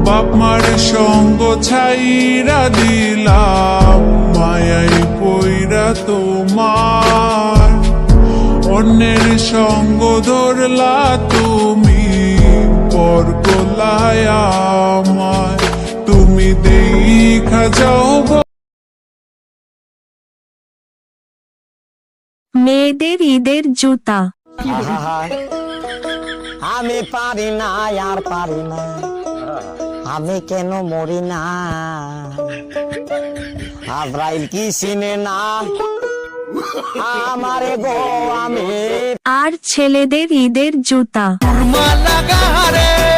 বাপ মার সঙ্গ ছাইরা দিলাম, মায়াই পইরা তোমার। অন্যের সঙ্গ ধরলা তুমি, পর গোলায় আমায়। তুমি দেখা যাও মেয়েদের ঈদের জুতা। আমি পারি না আর পারি না, আমি কেন মরি না। আজরাইল কি চিনে না আমারে গো আমি। আর ছেলেদের ঈদের জুতা। লাগা রে